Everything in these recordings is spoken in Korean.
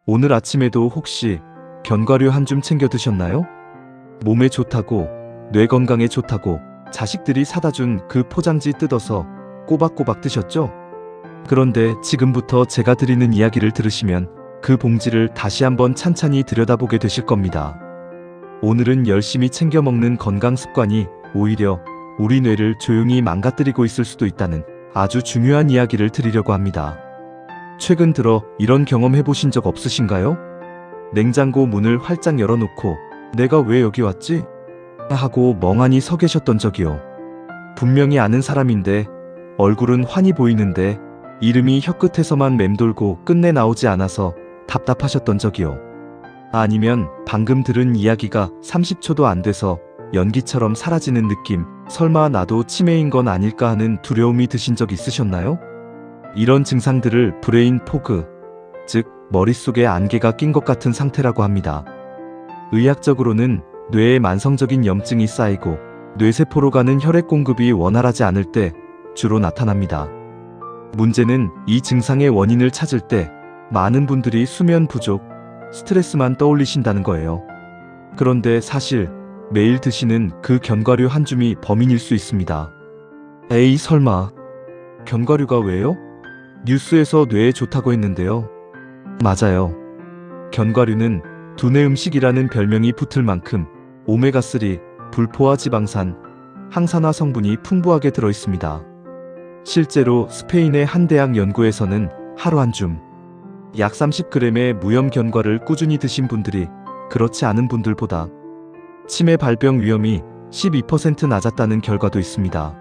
오늘 아침에도 혹시 견과류 한 줌 챙겨 드셨나요? 몸에 좋다고, 뇌 건강에 좋다고 자식들이 사다 준 그 포장지 뜯어서 꼬박꼬박 드셨죠? 그런데 지금부터 제가 드리는 이야기를 들으시면 그 봉지를 다시 한번 찬찬히 들여다보게 되실 겁니다. 오늘은 열심히 챙겨 먹는 건강 습관이 오히려 우리 뇌를 조용히 망가뜨리고 있을 수도 있다는 아주 중요한 이야기를 드리려고 합니다. 최근 들어 이런 경험 해보신 적 없으신가요? 냉장고 문을 활짝 열어놓고 내가 왜 여기 왔지? 하고 멍하니 서 계셨던 적이요. 분명히 아는 사람인데 얼굴은 환히 보이는데 이름이 혀끝에서만 맴돌고 끝내 나오지 않아서 답답하셨던 적이요. 아니면 방금 들은 이야기가 30초도 안 돼서 연기처럼 사라지는 느낌, 설마 나도 치매인 건 아닐까 하는 두려움이 드신 적 있으셨나요? 이런 증상들을 브레인 포그, 즉 머릿속에 안개가 낀 것 같은 상태라고 합니다. 의학적으로는 뇌에 만성적인 염증이 쌓이고 뇌세포로 가는 혈액 공급이 원활하지 않을 때 주로 나타납니다. 문제는 이 증상의 원인을 찾을 때 많은 분들이 수면 부족, 스트레스만 떠올리신다는 거예요. 그런데 사실 매일 드시는 그 견과류 한 줌이 범인일 수 있습니다. 에이 설마 견과류가 왜요? 뉴스에서 뇌에 좋다고 했는데요. 맞아요. 견과류는 두뇌 음식이라는 별명이 붙을 만큼 오메가3, 불포화 지방산, 항산화 성분이 풍부하게 들어있습니다. 실제로 스페인의 한 대학 연구에서는 하루 한 줌, 약 30g의 무염 견과를 꾸준히 드신 분들이 그렇지 않은 분들보다 치매 발병 위험이 12% 낮았다는 결과도 있습니다.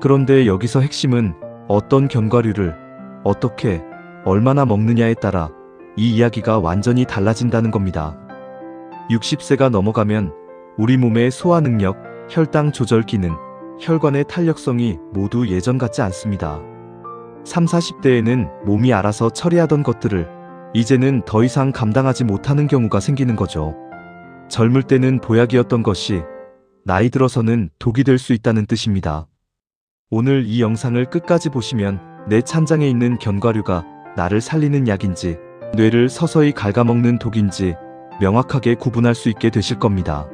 그런데 여기서 핵심은 어떤 견과류를 어떻게, 얼마나 먹느냐에 따라 이 이야기가 완전히 달라진다는 겁니다. 60세가 넘어가면 우리 몸의 소화 능력, 혈당 조절 기능, 혈관의 탄력성이 모두 예전 같지 않습니다. 30, 40대에는 몸이 알아서 처리하던 것들을 이제는 더 이상 감당하지 못하는 경우가 생기는 거죠. 젊을 때는 보약이었던 것이 나이 들어서는 독이 될 수 있다는 뜻입니다. 오늘 이 영상을 끝까지 보시면 내 찬장에 있는 견과류가 나를 살리는 약인지 뇌를 서서히 갉아먹는 독인지 명확하게 구분할 수 있게 되실 겁니다.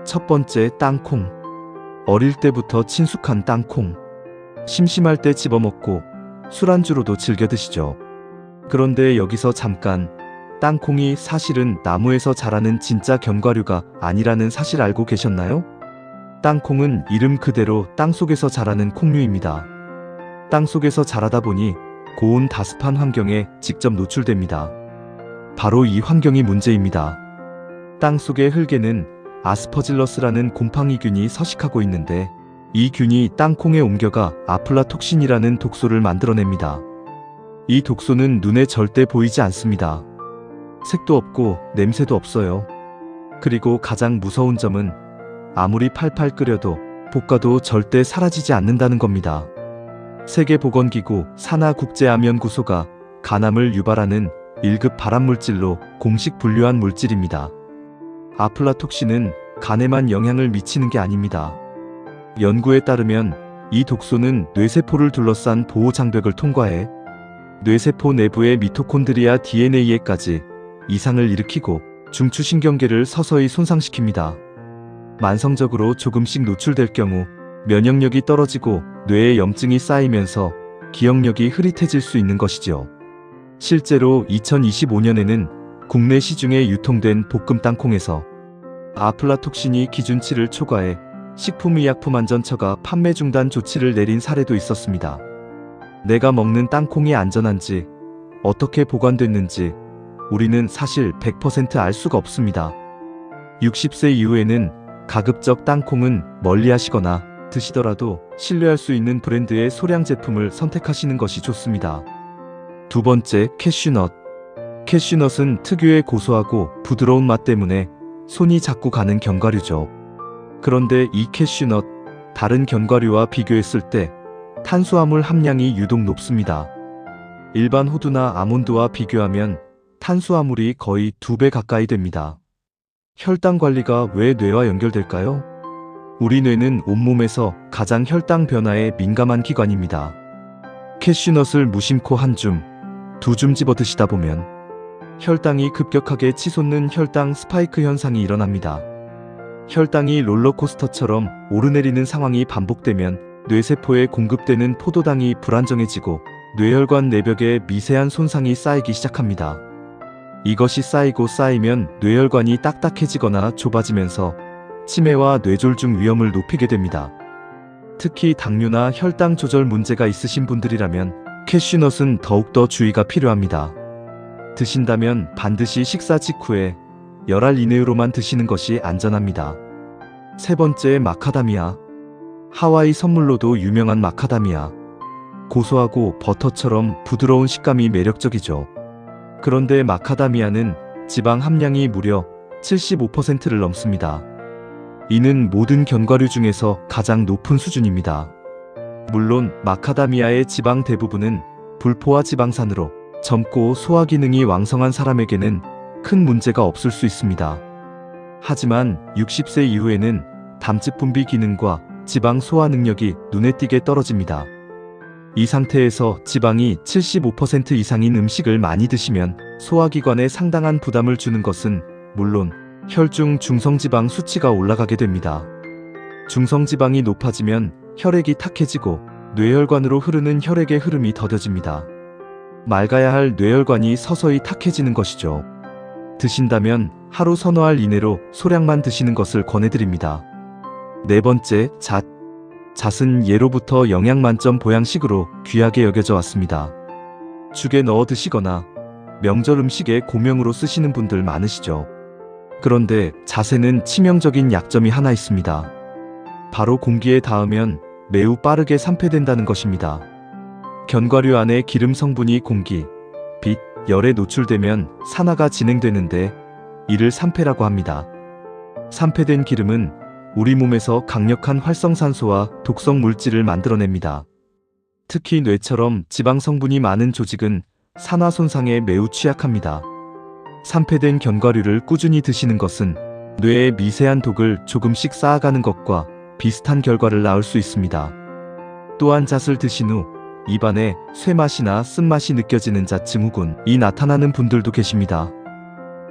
첫 번째, 땅콩. 어릴 때부터 친숙한 땅콩. 심심할 때 집어먹고 술안주로도 즐겨 드시죠. 그런데 여기서 잠깐, 땅콩이 사실은 나무에서 자라는 진짜 견과류가 아니라는 사실 알고 계셨나요? 땅콩은 이름 그대로 땅속에서 자라는 콩류입니다. 땅속에서 자라다 보니 고온 다습한 환경에 직접 노출됩니다. 바로 이 환경이 문제입니다. 땅속의 흙에는 아스퍼질러스라는 곰팡이균이 서식하고 있는데 이 균이 땅콩에 옮겨가 아플라톡신이라는 독소를 만들어냅니다. 이 독소는 눈에 절대 보이지 않습니다. 색도 없고 냄새도 없어요. 그리고 가장 무서운 점은 아무리 팔팔 끓여도 볶아도 절대 사라지지 않는다는 겁니다. 세계보건기구 산하국제암연구소가 간암을 유발하는 1급 발암물질로 공식 분류한 물질입니다. 아플라톡신은 간에만 영향을 미치는 게 아닙니다. 연구에 따르면 이 독소는 뇌세포를 둘러싼 보호장벽을 통과해 뇌세포 내부의 미토콘드리아 DNA에까지 이상을 일으키고 중추신경계를 서서히 손상시킵니다. 만성적으로 조금씩 노출될 경우 면역력이 떨어지고 뇌에 염증이 쌓이면서 기억력이 흐릿해질 수 있는 것이죠. 실제로 2025년에는 국내 시중에 유통된 볶음 땅콩에서 아플라톡신이 기준치를 초과해 식품의약품안전처가 판매 중단 조치를 내린 사례도 있었습니다. 내가 먹는 땅콩이 안전한지, 어떻게 보관됐는지 우리는 사실 100% 알 수가 없습니다. 60세 이후에는 가급적 땅콩은 멀리하시거나 드시더라도 신뢰할 수 있는 브랜드의 소량 제품을 선택하시는 것이 좋습니다. 두 번째, 캐슈넛. 캐슈넛은 특유의 고소하고 부드러운 맛 때문에 손이 자꾸 가는 견과류죠. 그런데 이 캐슈넛, 다른 견과류와 비교했을 때 탄수화물 함량이 유독 높습니다. 일반 호두나 아몬드와 비교하면 탄수화물이 거의 2배 가까이 됩니다. 혈당 관리가 왜 뇌와 연결될까요? 우리 뇌는 온몸에서 가장 혈당 변화에 민감한 기관입니다. 캐슈넛을 무심코 한 줌, 2줌 집어 드시다 보면 혈당이 급격하게 치솟는 혈당 스파이크 현상이 일어납니다. 혈당이 롤러코스터처럼 오르내리는 상황이 반복되면 뇌세포에 공급되는 포도당이 불안정해지고 뇌혈관 내벽에 미세한 손상이 쌓이기 시작합니다. 이것이 쌓이고 쌓이면 뇌혈관이 딱딱해지거나 좁아지면서 치매와 뇌졸중 위험을 높이게 됩니다. 특히 당뇨나 혈당 조절 문제가 있으신 분들이라면 캐슈넛은 더욱더 주의가 필요합니다. 드신다면 반드시 식사 직후에 열알 이내로만 드시는 것이 안전합니다. 세 번째, 마카다미아. 하와이 선물로도 유명한 마카다미아. 고소하고 버터처럼 부드러운 식감이 매력적이죠. 그런데 마카다미아는 지방 함량이 무려 75%를 넘습니다. 이는 모든 견과류 중에서 가장 높은 수준입니다. 물론 마카다미아의 지방 대부분은 불포화 지방산으로 젊고 소화 기능이 왕성한 사람에게는 큰 문제가 없을 수 있습니다. 하지만 60세 이후에는 담즙 분비 기능과 지방 소화 능력이 눈에 띄게 떨어집니다. 이 상태에서 지방이 75% 이상인 음식을 많이 드시면 소화기관에 상당한 부담을 주는 것은 물론 혈중 중성지방 수치가 올라가게 됩니다. 중성지방이 높아지면 혈액이 탁해지고 뇌혈관으로 흐르는 혈액의 흐름이 더뎌집니다. 맑아야 할 뇌혈관이 서서히 탁해지는 것이죠. 드신다면 하루 서너 알 이내로 소량만 드시는 것을 권해드립니다. 네 번째, 잣. 잣은 예로부터 영양 만점 보양식으로 귀하게 여겨져 왔습니다. 죽에 넣어 드시거나 명절 음식에 고명으로 쓰시는 분들 많으시죠. 그런데 잣에는 치명적인 약점이 하나 있습니다. 바로 공기에 닿으면 매우 빠르게 산패된다는 것입니다. 견과류 안에 기름 성분이 공기, 빛, 열에 노출되면 산화가 진행되는데 이를 산패라고 합니다. 산패된 기름은 우리 몸에서 강력한 활성산소와 독성 물질을 만들어냅니다. 특히 뇌처럼 지방 성분이 많은 조직은 산화 손상에 매우 취약합니다. 산패된 견과류를 꾸준히 드시는 것은 뇌에 미세한 독을 조금씩 쌓아가는 것과 비슷한 결과를 낳을 수 있습니다. 또한 잣을 드신 후 입안에 쇠맛이나 쓴맛이 느껴지는 잣 증후군이 나타나는 분들도 계십니다.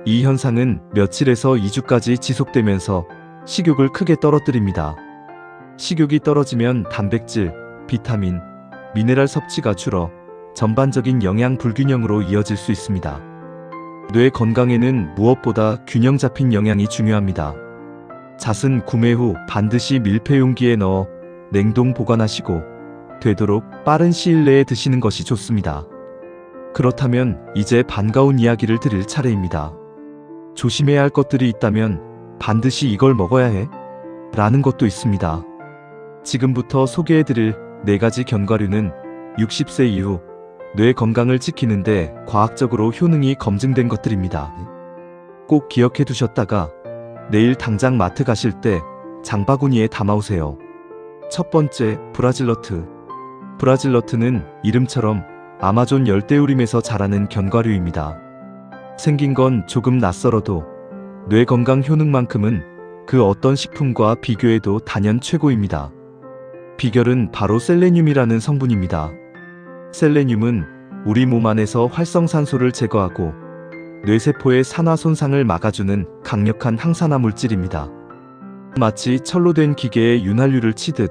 이 현상은 며칠에서 2주까지 지속되면서 식욕을 크게 떨어뜨립니다. 식욕이 떨어지면 단백질, 비타민, 미네랄 섭취가 줄어 전반적인 영양 불균형으로 이어질 수 있습니다. 뇌 건강에는 무엇보다 균형 잡힌 영양이 중요합니다. 잣은 구매 후 반드시 밀폐 용기에 넣어 냉동 보관하시고 되도록 빠른 시일 내에 드시는 것이 좋습니다. 그렇다면 이제 반가운 이야기를 드릴 차례입니다. 조심해야 할 것들이 있다면 반드시 이걸 먹어야 해 라는 것도 있습니다. 지금부터 소개해드릴 4가지 견과류는 60세 이후 뇌 건강을 지키는데 과학적으로 효능이 검증된 것들입니다. 꼭 기억해 두셨다가 내일 당장 마트 가실 때 장바구니에 담아오세요. 첫 번째, 브라질너트. 브라질너트는 이름처럼 아마존 열대우림에서 자라는 견과류입니다. 생긴 건 조금 낯설어도 뇌 건강 효능만큼은 그 어떤 식품과 비교해도 단연 최고입니다. 비결은 바로 셀레늄이라는 성분입니다. 셀레늄은 우리 몸 안에서 활성산소를 제거하고 뇌세포의 산화 손상을 막아주는 강력한 항산화 물질입니다. 마치 철로 된 기계에 윤활유를 치듯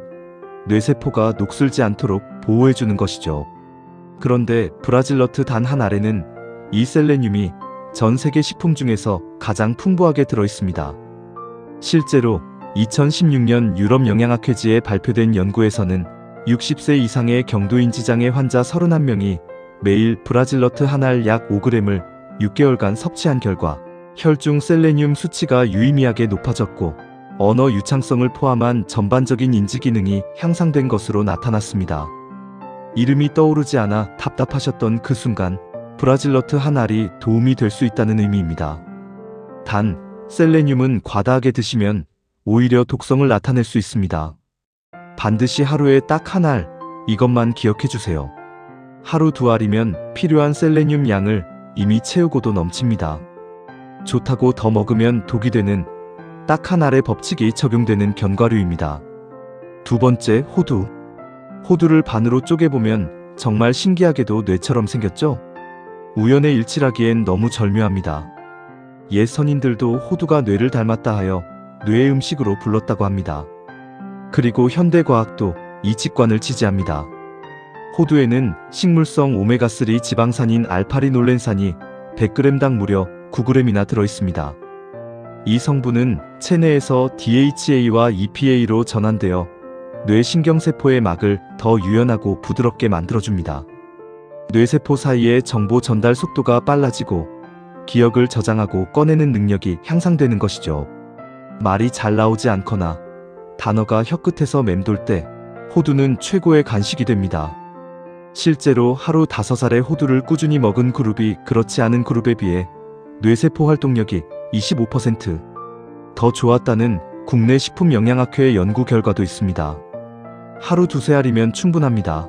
뇌세포가 녹슬지 않도록 보호해주는 것이죠. 그런데 브라질너트 단 한 알에는 이 셀레늄이 전 세계 식품 중에서 가장 풍부하게 들어있습니다. 실제로 2016년 유럽 영양학회지에 발표된 연구에서는 60세 이상의 경도인지장애 환자 31명이 매일 브라질너트 한 알 약 5g을 6개월간 섭취한 결과 혈중 셀레늄 수치가 유의미하게 높아졌고 언어 유창성을 포함한 전반적인 인지 기능이 향상된 것으로 나타났습니다. 이름이 떠오르지 않아 답답하셨던 그 순간 브라질너트 한 알이 도움이 될 수 있다는 의미입니다. 단, 셀레늄은 과다하게 드시면 오히려 독성을 나타낼 수 있습니다. 반드시 하루에 딱 한 알, 이것만 기억해 주세요. 하루 2알이면 필요한 셀레늄 양을 이미 채우고도 넘칩니다. 좋다고 더 먹으면 독이 되는 딱 한 알의 법칙이 적용되는 견과류입니다. 두 번째, 호두. 호두를 반으로 쪼개보면 정말 신기하게도 뇌처럼 생겼죠? 우연의 일치라기엔 너무 절묘합니다. 옛 선인들도 호두가 뇌를 닮았다 하여 뇌의 음식으로 불렀다고 합니다. 그리고 현대과학도 이 직관을 지지합니다. 호두에는 식물성 오메가3 지방산인 알파리놀렌산이 100g당 무려 9g이나 들어있습니다. 이 성분은 체내에서 DHA와 EPA로 전환되어 뇌신경세포의 막을 더 유연하고 부드럽게 만들어줍니다. 뇌세포 사이의 정보 전달 속도가 빨라지고 기억을 저장하고 꺼내는 능력이 향상되는 것이죠. 말이 잘 나오지 않거나 단어가 혀끝에서 맴돌 때 호두는 최고의 간식이 됩니다. 실제로 하루 5알의 호두를 꾸준히 먹은 그룹이 그렇지 않은 그룹에 비해 뇌세포 활동력이 25% 더 좋았다는 국내 식품영양학회 연구 결과도 있습니다. 하루 2-3알이면 충분합니다.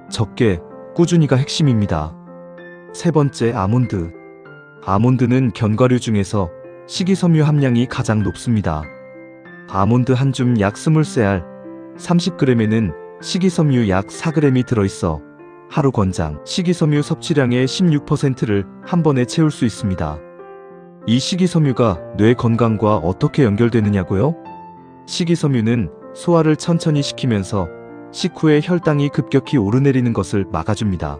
적게, 꾸준히가 핵심입니다. 세 번째, 아몬드. 아몬드는 견과류 중에서 식이섬유 함량이 가장 높습니다. 아몬드 한 줌 약 23알, 30g에는 식이섬유 약 4g이 들어있어 하루 권장 식이섬유 섭취량의 16%를 한 번에 채울 수 있습니다. 이 식이섬유가 뇌 건강과 어떻게 연결되느냐고요? 식이섬유는 소화를 천천히 시키면서 식후에 혈당이 급격히 오르내리는 것을 막아줍니다.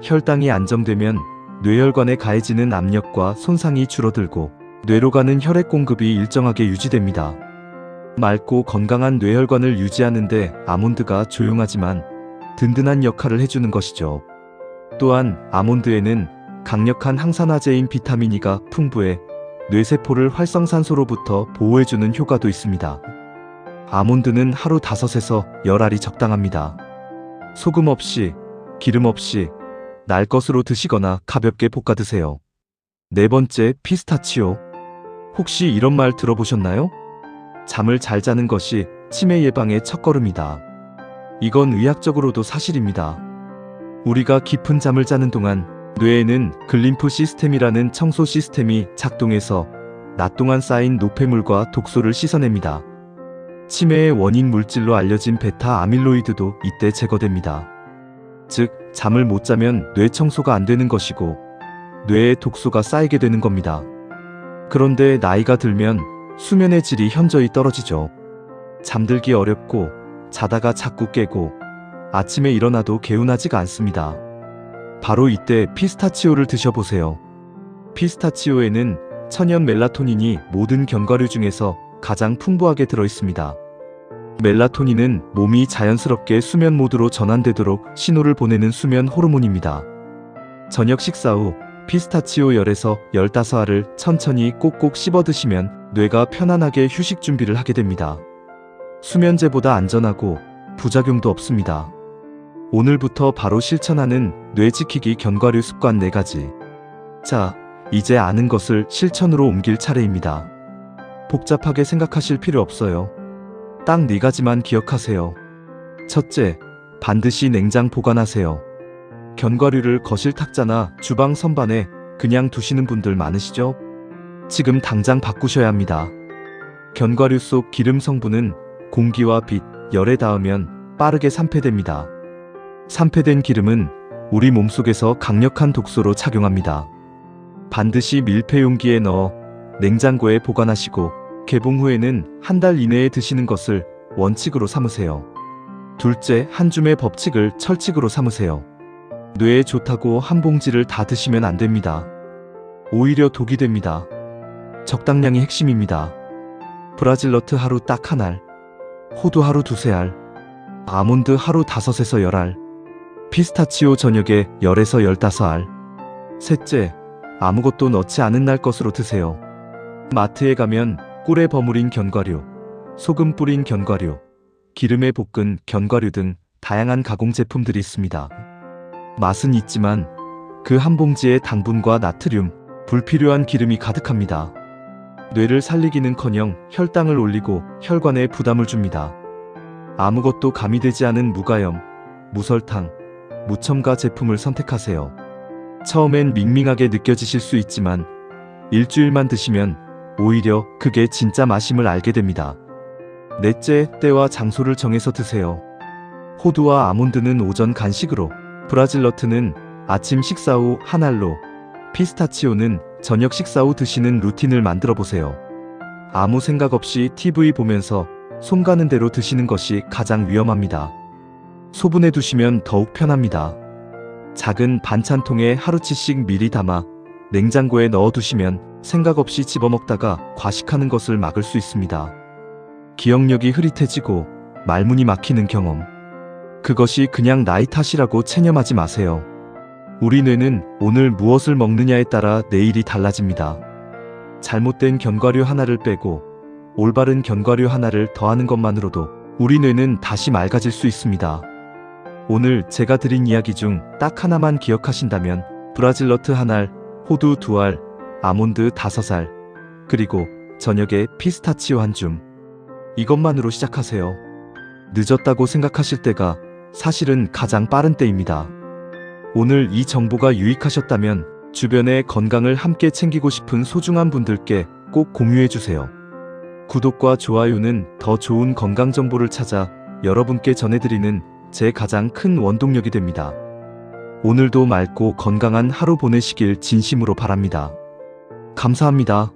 혈당이 안정되면 뇌혈관에 가해지는 압력과 손상이 줄어들고 뇌로 가는 혈액 공급이 일정하게 유지됩니다. 맑고 건강한 뇌혈관을 유지하는데 아몬드가 조용하지만 든든한 역할을 해주는 것이죠. 또한 아몬드에는 강력한 항산화제인 비타민 E가 풍부해 뇌세포를 활성산소로부터 보호해주는 효과도 있습니다. 아몬드는 하루 5에서 10알이 적당합니다. 소금 없이, 기름 없이 날 것으로 드시거나 가볍게 볶아 드세요. 네 번째, 피스타치오. 혹시 이런 말 들어보셨나요? 잠을 잘 자는 것이 치매 예방의 첫걸음이다. 이건 의학적으로도 사실입니다. 우리가 깊은 잠을 자는 동안 뇌에는 글림프 시스템이라는 청소 시스템이 작동해서 낮 동안 쌓인 노폐물과 독소를 씻어냅니다. 치매의 원인 물질로 알려진 베타 아밀로이드도 이때 제거됩니다. 즉, 잠을 못 자면 뇌 청소가 안 되는 것이고 뇌에 독소가 쌓이게 되는 겁니다. 그런데 나이가 들면 수면의 질이 현저히 떨어지죠. 잠들기 어렵고 자다가 자꾸 깨고 아침에 일어나도 개운하지가 않습니다. 바로 이때 피스타치오를 드셔보세요. 피스타치오에는 천연 멜라토닌이 모든 견과류 중에서 가장 풍부하게 들어있습니다. 멜라토닌은 몸이 자연스럽게 수면 모드로 전환되도록 신호를 보내는 수면 호르몬입니다. 저녁 식사 후 피스타치오 10에서 15알을 천천히 꼭꼭 씹어 드시면 뇌가 편안하게 휴식 준비를 하게 됩니다. 수면제보다 안전하고 부작용도 없습니다. 오늘부터 바로 실천하는 뇌 지키기 견과류 습관 4가지. 자, 이제 아는 것을 실천으로 옮길 차례입니다. 복잡하게 생각하실 필요 없어요. 딱 4가지만 기억하세요. 첫째, 반드시 냉장 보관하세요. 견과류를 거실 탁자나 주방 선반에 그냥 두시는 분들 많으시죠? 지금 당장 바꾸셔야 합니다. 견과류 속 기름 성분은 공기와 빛, 열에 닿으면 빠르게 산패됩니다. 산패된 기름은 우리 몸속에서 강력한 독소로 작용합니다. 반드시 밀폐 용기에 넣어 냉장고에 보관하시고 개봉 후에는 한 달 이내에 드시는 것을 원칙으로 삼으세요. 둘째, 한 줌의 법칙을 철칙으로 삼으세요. 뇌에 좋다고 한 봉지를 다 드시면 안 됩니다. 오히려 독이 됩니다. 적당량이 핵심입니다. 브라질너트 하루 딱 1알, 호두 하루 2-3알, 아몬드 하루 5에서 10알, 피스타치오 저녁에 10에서 15알. 셋째, 아무것도 넣지 않은 날 것으로 드세요. 마트에 가면 꿀에 버무린 견과류, 소금 뿌린 견과류, 기름에 볶은 견과류 등 다양한 가공 제품들이 있습니다. 맛은 있지만 그 한 봉지에 당분과 나트륨, 불필요한 기름이 가득합니다. 뇌를 살리기는커녕 혈당을 올리고 혈관에 부담을 줍니다. 아무것도 가미되지 않은 무가염, 무설탕, 무첨가 제품을 선택하세요. 처음엔 밍밍하게 느껴지실 수 있지만 일주일만 드시면 오히려 그게 진짜 맛임을 알게 됩니다. 넷째, 때와 장소를 정해서 드세요. 호두와 아몬드는 오전 간식으로, 브라질너트는 아침 식사 후 한 알로, 피스타치오는 저녁 식사 후 드시는 루틴을 만들어 보세요. 아무 생각 없이 TV 보면서 손 가는 대로 드시는 것이 가장 위험합니다. 소분해 두시면 더욱 편합니다. 작은 반찬통에 하루치씩 미리 담아 냉장고에 넣어 두시면 생각 없이 집어먹다가 과식하는 것을 막을 수 있습니다. 기억력이 흐릿해지고 말문이 막히는 경험. 그것이 그냥 나이 탓이라고 체념하지 마세요. 우리 뇌는 오늘 무엇을 먹느냐에 따라 내일이 달라집니다. 잘못된 견과류 하나를 빼고 올바른 견과류 하나를 더하는 것만으로도 우리 뇌는 다시 맑아질 수 있습니다. 오늘 제가 드린 이야기 중 딱 하나만 기억하신다면 브라질너트 한 알, 호두 2알, 아몬드 5알, 그리고 저녁에 피스타치오 한 줌. 이것만으로 시작하세요. 늦었다고 생각하실 때가 사실은 가장 빠른 때입니다. 오늘 이 정보가 유익하셨다면 주변의 건강을 함께 챙기고 싶은 소중한 분들께 꼭 공유해주세요. 구독과 좋아요는 더 좋은 건강 정보를 찾아 여러분께 전해드리는 제 가장 큰 원동력이 됩니다. 오늘도 맑고 건강한 하루 보내시길 진심으로 바랍니다. 감사합니다.